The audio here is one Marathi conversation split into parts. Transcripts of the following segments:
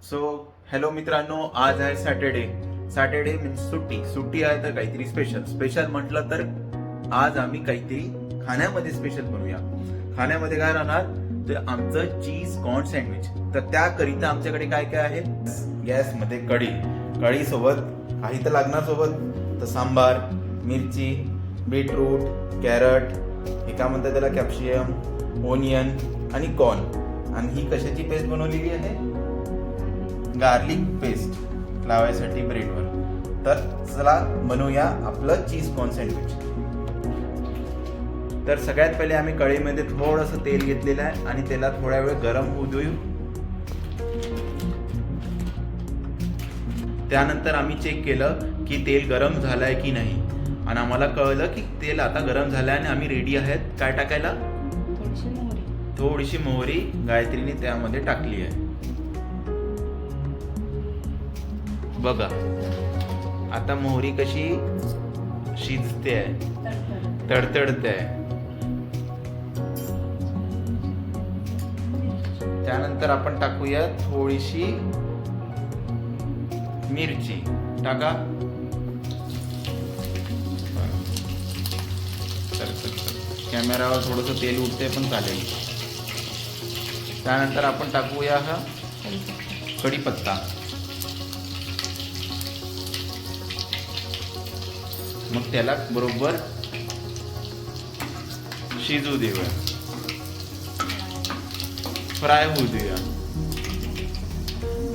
सो हॅलो मित्रांनो, आज आहे सॅटर्डे मीन्स सुट्टी आहे तर काहीतरी स्पेशल म्हटलं तर आज आम्ही काहीतरी खाण्यामध्ये स्पेशल बनवूया. खाण्यामध्ये काय राहणार तर आमचं चीज कॉर्न सँडविच. तर त्याकरिता आमच्याकडे काय काय आहे. गॅसमध्ये कढी सोबत काही तर लागणार, सोबत तर सांबार, मिरची, बीटरूट, कॅरट, हे काय म्हणतात त्याला, कॅप्सिकम, ओनियन आणि कॉर्न. आणि ही कशाची पेस्ट बनवलेली आहे, गार्लिक पेस्ट लावायसाठी ब्रेडवर. तर चला बनवूया आपलं चीज कॉर्न सँडविच. तर सगळ्यात पहिले आम्ही कढईमध्ये थोडंसं तेल घेतलेलं आहे आणि त्याला थोड्या वेळ गरम होऊ देऊ. त्यानंतर आम्ही चेक केलं की तेल गरम झालंय की नाही आणि आम्हाला कळलं की तेल आता गरम झालंय आणि आम्ही रेडी आहेत काय टाकायला, थोडीशी मोहरी गायत्रीने त्यामध्ये टाकली आहे. बघा आता मोहरी कशी शिजते आहे, तडतडते आहे. त्यानंतर आपण टाकूया थोडीशी मिरची टाका. कॅमेरावर थोडंसं तेल उठते पण चालेल. त्यानंतर आपण टाकूया हा कढीपत्ता. मग त्याला बरोबर शिजू देऊया, फ्राय होऊ देऊया.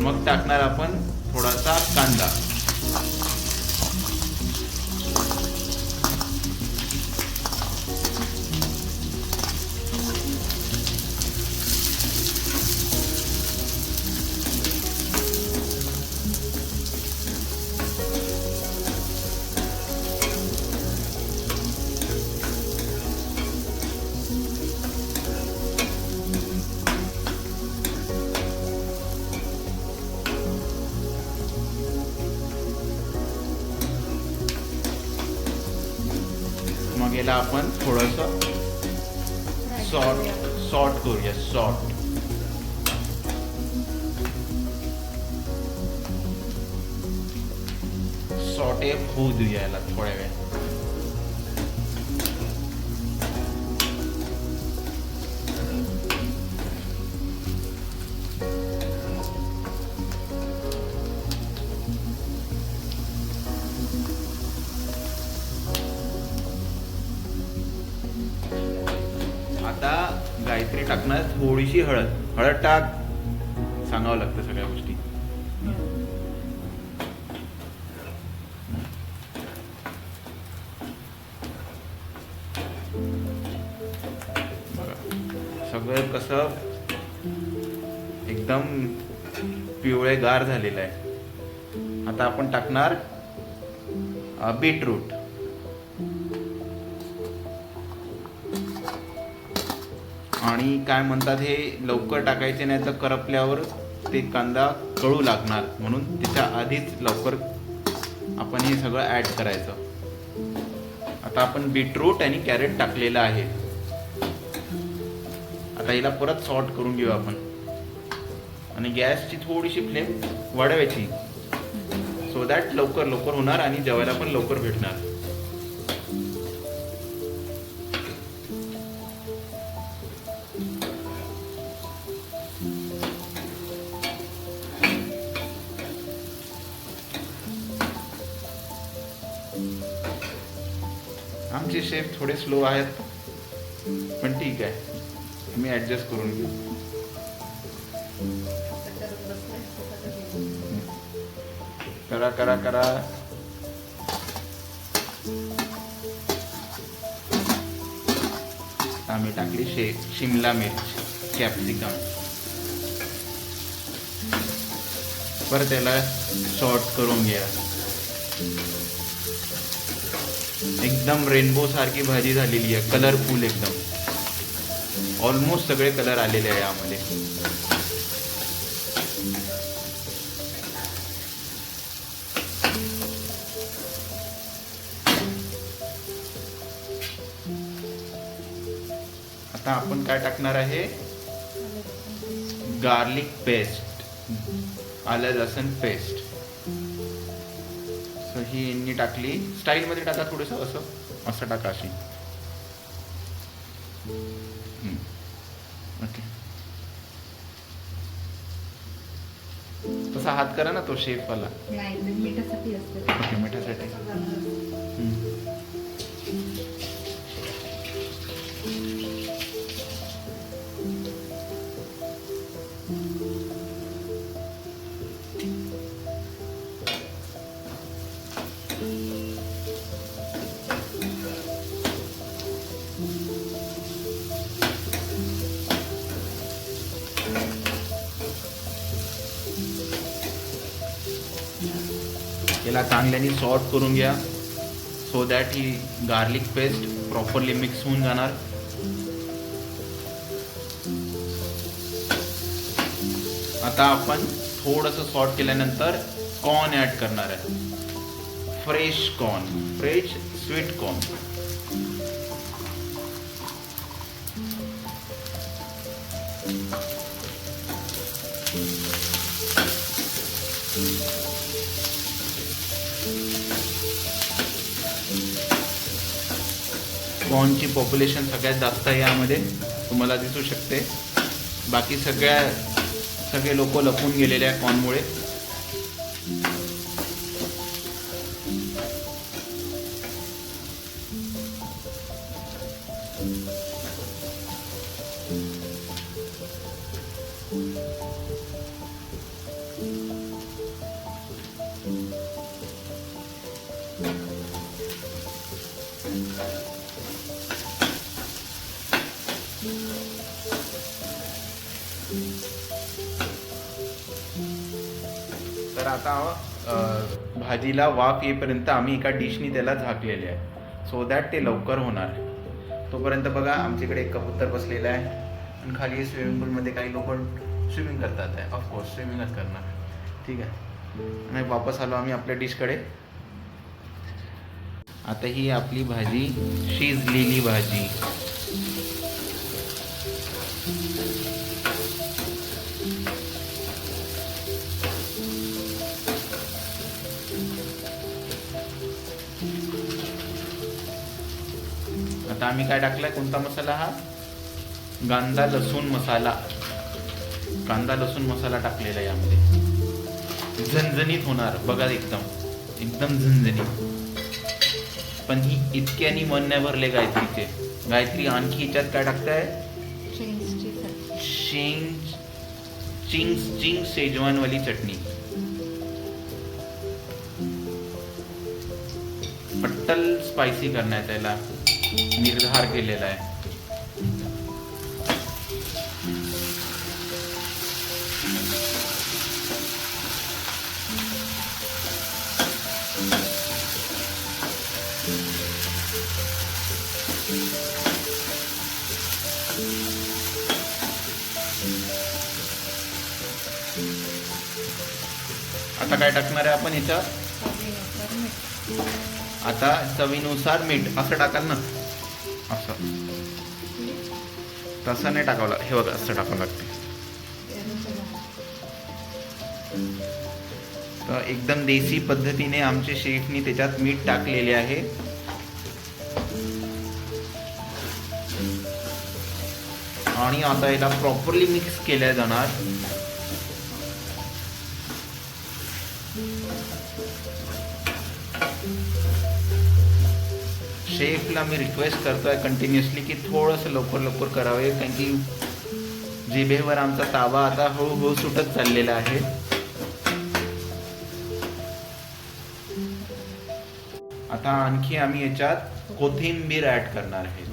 मग टाकणार आपण थोडासा कांदा. मग याला आपण थोडंसं सॉल्ट करूया. सॉटे होऊ देऊया याला थोड्या वेळ. आता गायत्री टाकणार थोडीशी हळद टाक. सांगावं लागतं सगळ्या गोष्टी. सगळं कसं एकदम पिवळेगार झालेलं आहे. आता आपण टाकणार बीटरूट. आणि काय म्हणतात, हे लवकर टाकायचे नाही तर करपल्यावर ते कांदा कळू लागणार, म्हणून त्याच्या आधीच लवकर आपण हे सगळं ॲड करायचं. आता आपण बीटरूट आणि कॅरेट टाकलेलं आहे. आता हिला परत सॉर्ट करून घेऊ आपण आणि गॅसची थोडीशी फ्लेम वाढवायची, सो दॅट लवकर होणार आणि जेवायला पण लवकर भेटणार. आमचे शेफ थोडे स्लो आहेत पण ठीक आहे, मी ऍडजस्ट करून घेऊ. करा. आम्ही टाकली शिमला मिर्च, कॅप्सिकम. परत त्याला सॉर्ट करून घ्या. एकदम रेनबो सारखी भाजी झालेली आहे, कलरफुल एकदम. ऑलमोस्ट सगळे कलर आलेले आहे यामध्ये. आता आपण काय टाकणार आहे, गार्लिक पेस्ट. आलं लसूण पेस्ट. सो ही यांनी टाकली. स्टाईलमध्ये टाका थोडंसं, असं टाका अशी. ओके, तसा हात करा ना तो शेफवाला. मिठासाठी असते. ओके, मिठासाठी. याला चांगल्याने सॉर्ट करून घ्या, so that he garlic paste properly mix होऊन जाणार. आता आपण थोडंसं सॉर्ट केल्यानंतर कॉर्न ॲड करणार आहे. Fresh sweet corn. कॉर्नची पॉप्युलेशन सगळ्यात जास्त आहे यामध्ये, तुम्हाला दिसू शकते. बाकी सगळे लोक लपून गेलेले आहे कॉर्नमुळे. तर आता भाजीला वाफ येईपर्यंत आम्ही एका डिशनी त्याला झाकलेले आहे, सो दॅट ते लवकर होणार. तोपर्यंत बघा आमच्याकडे एक कबूतर बसलेला आहे आणि खाली स्विमिंग पूलमध्ये काही लोक स्विमिंग करतात आहे. ऑफकोर्स स्विमिंगच करणार. ठीक आहे, आणि वापस आलो आम्ही आपल्या डिशकडे. आता ही आपली भाजी, शिजलेली भाजी. आता आम्ही काय टाकलाय, कोणता मसाला हा? कांदा लसूण मसाला. कांदा लसूण मसाला टाकलेला आहे यामध्ये. झणझणीत होणार बघा, एकदम झणझणीत. पण ही इतक्यानी मन नाही भरले गायत्रीचे. गायत्री आणखी याच्यात काय टाकताय? चिंग शेजवान वाली चटणी. पट्टल स्पायसी करण्यात याला निर्धार केलेला आहे. आता काय टाकणार आहे आपण ह्याच्यात? आता चवीनुसार मीठ असं टाकाल ना, असं. तसं नाही टाकावं, हे बघा असं टाकावं लागते. तर एकदम देसी पद्धतीने आमचे शेफनी त्याच्यात मीठ टाकलेले आहे. आणि आता याला प्रॉपरली मिक्स केल्या जाणार. शेफला मी रिक्वेस्ट करतोय कंटिन्युअसली की थोडंसं लवकर करावे, कारण की जिभेवर आमचा ताबा आता हळूहळू सुटत चाललेला आहे. आता आणखी आम्ही याच्यात कोथिंबीर ऍड करणार आहे.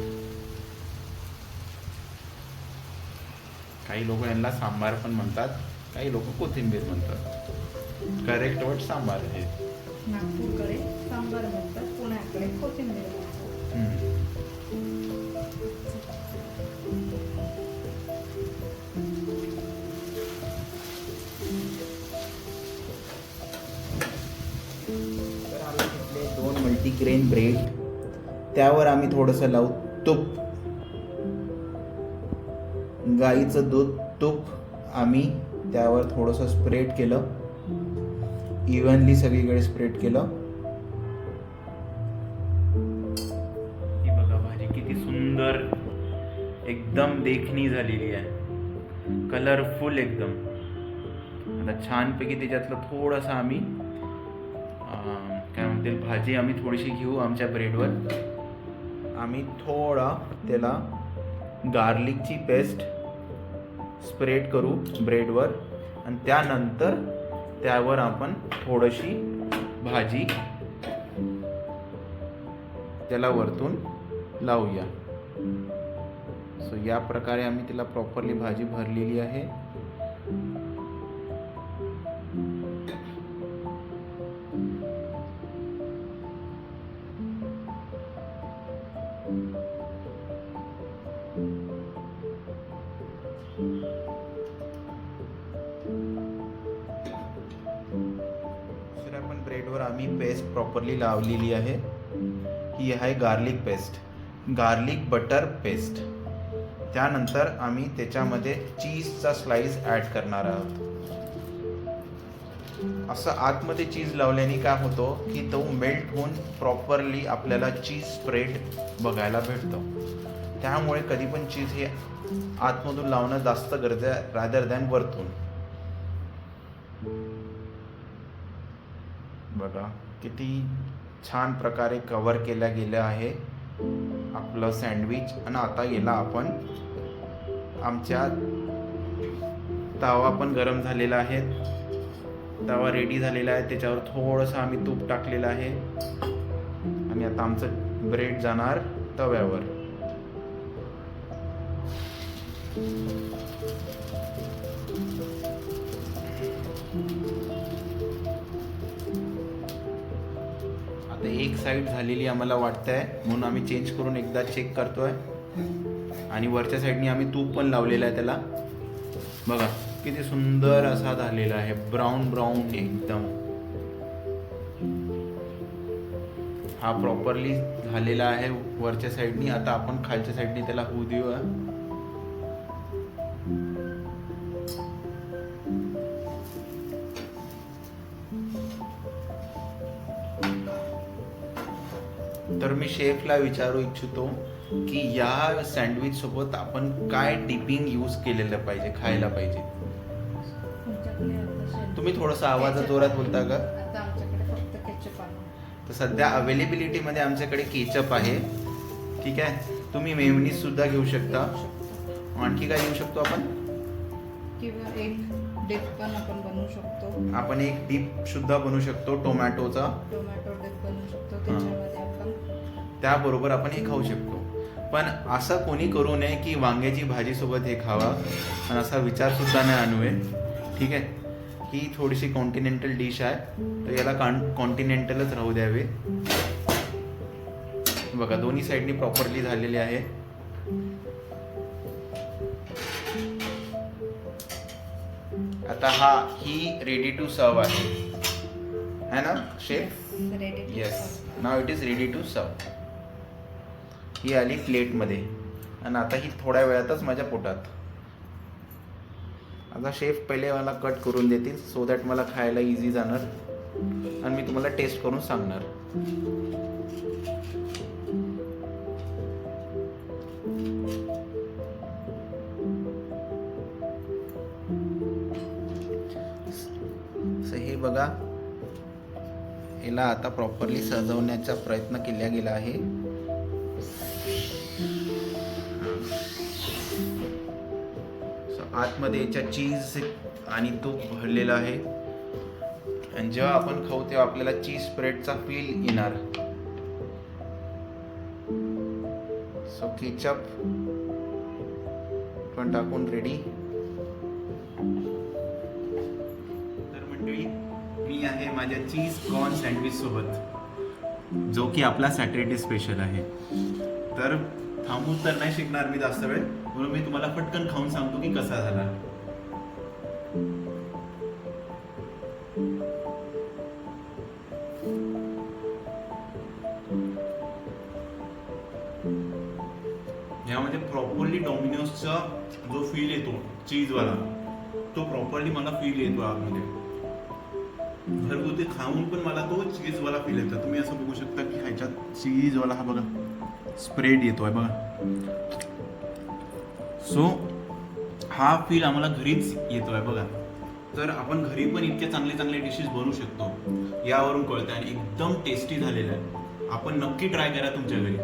काही लोक यांना सांबार पण म्हणतात, काही लोक कोथिंबीर म्हणतात. करेक्ट वर्ड सांबार आहे. नागपूरकडे सांबार म्हणतात, पुण्याकडे कोथिंबीर. तर आम्ही घेतले 2 मल्टीग्रेन ब्रेड. त्यावर आम्ही थोडंसं लावू तूप. गाईचं दूध तूप आम्ही त्यावर थोडंसं स्प्रेड केलं, इव्हनली सगळीकडे स्प्रेड केलं. ही बघा भाजी किती सुंदर एकदम देखणी झालेली आहे, कलरफुल एकदम. आता छानपैकी त्याच्यातलं थोडंसं आम्ही काय म्हणते भाजी आम्ही थोडीशी घेऊ आमच्या ब्रेडवर. आम्ही थोडा त्याला गार्लिकची पेस्ट स्प्रेड करू ब्रेडवर आणि त्यानंतर त्यावर आपण थोडीशी भाजी त्याला वरतून लावूया. सो या प्रकारे आम्ही त्याला प्रॉपरली भाजी भरलेली आहे. दुसऱ्या पण ब्रेडवर आम्ही पेस्ट प्रॉपरली लावलेली आहे. ही आहे garlic paste, garlic butter paste. त्यानंतर आम्ही त्याच्यामध्ये चीजचा स्लाइस ॲड करणार आहोत. असं आतमध्ये चीज लावल्याने काय होतो की तो मेल्ट होऊन प्रॉपरली आपल्याला चीज स्प्रेड बघायला भेटतो. त्यामुळे कधी पण चीज हे आतमधून लावणं जास्त गरजेचं आहे रादर दॅन वरतून. बघा किती छान प्रकारे कव्हर केल्या गेलं आहे आपलं सँडविच. आणि आता याला आपण आमच्या तवा पण गरम झालेला आहे, तवा रेडी झालेला आहे, त्याच्यावर थोडंसं आम्ही तूप टाकलेलं आहे आणि आता आमचं ब्रेड जाणार तव्यावर. आता एक साईड झालेली आम्हाला वाटतंय म्हणून आम्ही चेंज करून एकदा चेक करतोय. आणि वरच्या साईडनी आम्ही तूप पण लावलेलं आहे त्याला. बघा किती सुंदर असा झालेला आहे, ब्राऊन ब्राऊन एकदम. हा प्रॉपरली झालेला आहे वरच्या साईडनी. आता आपण खालच्या साईडनी त्याला होऊ देऊया. तर मी शेफला विचारू इच्छितो की या सँडविच सोबत आपण काय डिपिंग यूज केलेलं पाहिजे, खायला पाहिजे. तुम्ही थोडासा आवाजात जोरात बोलता का? आता आमच्याकडे फक्त केचप आहे. तर सध्या अवेलेबिलिटीमध्ये आमच्याकडे केचप आहे. ठीक आहे, तुम्ही मेयोनीज सुद्धा घेऊ शकता. आणखी काय घेऊ शकतो आपण? किंवा एक डिप पण आपण बनवू शकतो. आपण एक डिप सुद्धा बनवू शकतो, टोमॅटोचा टोमॅटो डिप बनवू शकतो. त्याच्यामध्ये आपण त्याबरोबर आपण हे खाऊ शकतो. पण असं कोणी करू नये की वांग्याची भाजी सोबत हे खावा आणि असा विचार सुद्धा नाही आणूये. ठीक आहे, ही थोडीशी कॉन्टिनेंटल डिश आहे तर याला कॉन्टिनेंटलच राहू द्यावे. बघा दोन्ही साईडनी प्रॉपरली झालेली आहे. आता ही रेडी टू सर्व आहे ना chef? Ready. Yes, now it is ready to serve. ही आली प्लेटमध्ये आणि आता ही थोड्या वेळातच माझ्या पोटात. आता शेफ पहिले मला कट करून देतील सो दॅट मला खायला इझी जाणार आणि मी तुम्हाला टेस्ट करून सांगणार. हे बघा, याला आता प्रॉपरली सजवण्याचा प्रयत्न केला गेला आहे. आतमध्ये याच्या चीज आणि तूप भरलेलं आहे आणि जेव्हा आपण खाऊ तेव्हा आपल्याला चीज स्प्रेडचा फील येणार. सो केचप पण टाकून रेडी. तर मंडळी, मी आहे माझ्या चीज कॉर्न सँडविच सोबत, जो की आपला सॅटरडे स्पेशल आहे. तर थांबून तर नाही शिकणार मी जास्त वेळ, म्हणून मी तुम्हाला पटकन खाऊन सांगतो की कसा झाला. यामध्ये प्रॉपरली डॉमिनोजचा जो फील येतो चीजवाला तो प्रॉपरली मला फील येतो आतमध्ये. घरगुती खाऊन पण मला तो चीजवाला फील येतो. तुम्ही असं बघू शकता की ह्याच्यात चीजवाला हा बघा स्प्रेड येतोय बघा. सो हा फील आम्हाला घरीच येतोय बघा. तर आपण घरी पण इतके चांगले चांगले डिशेस बनवू शकतो यावरून कळतं आणि एकदम टेस्टी झालेलं आहे. आपण नक्की ट्राय करा तुमच्या घरी.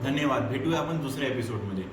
धन्यवाद. भेटूया आपण दुसऱ्या एपिसोडमध्ये.